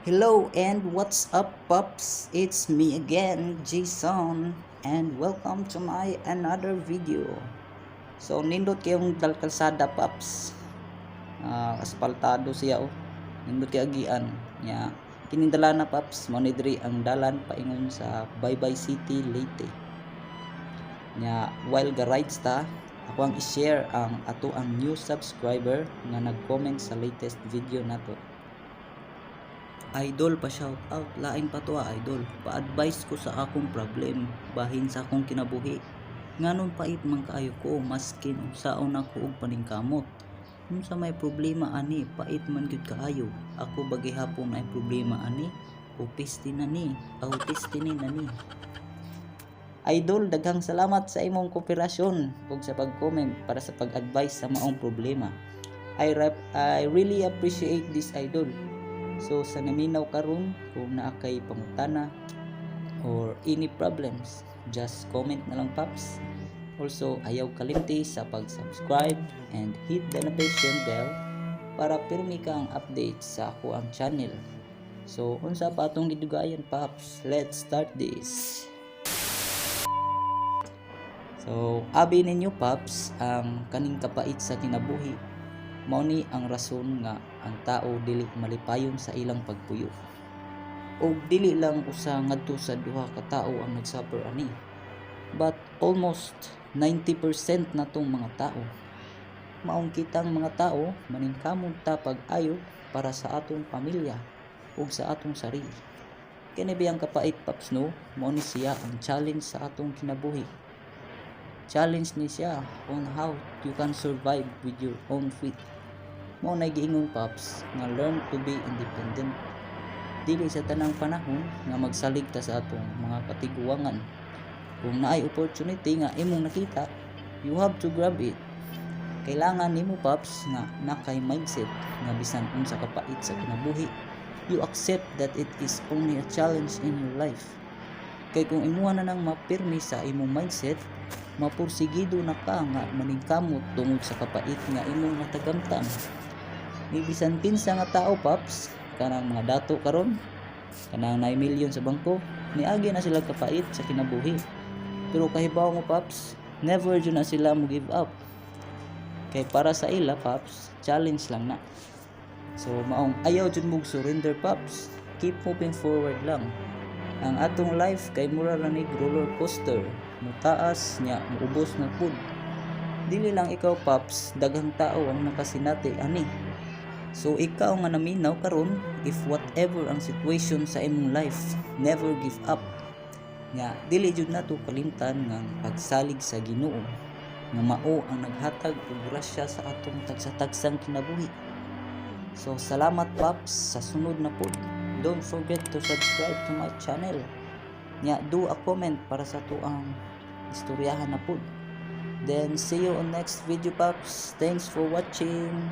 Hello and what's up, pups? It's me again, Jason, and welcome to my another video. So nindot kayong kalsada, pups. Aspaltado siya, oh. Nindot kay agian nya kinindala na, pups, mo ni diri ang dalan paingon sa Baybay City, Leyte. Nya while ga rides ta, ako ang i-share ang ato ang new subscriber nga nag-comment sa latest video nato. Idol, pa shout out laing pa to, idol. Pa-advise ko sa akong problem bahin sa akong kinabuhi. Nganon pait man kaayo ko maskin unsaon ako og paningkamot. Unsa may problema ani, pait man gyud kaayo. Ako bagi hapon ay problema ani, opiste na ni, autiste ni na ni. Idol, daghang salamat sa imong kooperasyon ug sa pag-comment para sa pag-advise sa maong problema. I really appreciate this, idol. So sa naminaw karon kung naa kay pangutana or any problems, just comment na lang, paps. Also, ayaw kalimti sa pag-subscribe and hit the notification bell para pirmi ka ang update sa ako ang channel. So unsa pa atong gidugayan, paps? Let's start this. So abi ninyo, paps, ang kaning kapait sa kinabuhi mao ni ang rason nga ang tao dili malipayon sa ilang pagpuyo. O dili lang usa ngadto sa duha ka tawo ang nagsuffer ani, but almost 90% natong mga tao maong kitang mga tao maningkamot ta pag-ayo para sa atong pamilya ug sa atong sarili. Kani biyang kapait, paps, no? Mao ni siya ang challenge sa atong kinabuhi. Challenge ni siya on how you can survive with your own feet. Mao na giingon, paps, nga learn to be independent. Dili sa tanang panahon nga magsalig ta sa atong mga katiguangan. Kung naay opportunity nga imong nakita, you have to grab it. Kailangan nimo, paps, nga nakay mindset nga bisan unsa kapait sa kinabuhi, you accept that it is only a challenge in your life. Kay kung imuha na nang mapirmi sa imong mindset, mapursigido na ka nga maningkamot tungod sa kapait nga imong natagamtan. Ni bisan kinsa nga tao, paps, kanang mga dato karon, kanang 9 million sa bangko, niagi na sila kapait sa kinabuhi. Pero kahibaw mo, paps, never jud na sila mo give up. Kay para sa ila, paps, challenge lang na. So maong ayaw jud mo surrender, paps. Keep moving forward lang. Ang atong life kay mura ra ni roller coaster, mutaas nya muubos na pud. Dili lang ikaw, paps, daghang tao ang nakasinati ani. So ikaw nga naminaw karon, if whatever ang situation sa imong life, never give up. Nga dili jud nato kalimtan nga pagsalig sa Ginoo nga mao ang naghatag og grasya sa atong tagsa-tagsang kinabuhi. So salamat, paps, sa sunod na pod. Don't forget to subscribe to my channel. Nya do a comment para sa tuang istoryahan na pod. Then see you on next video, paps. Thanks for watching.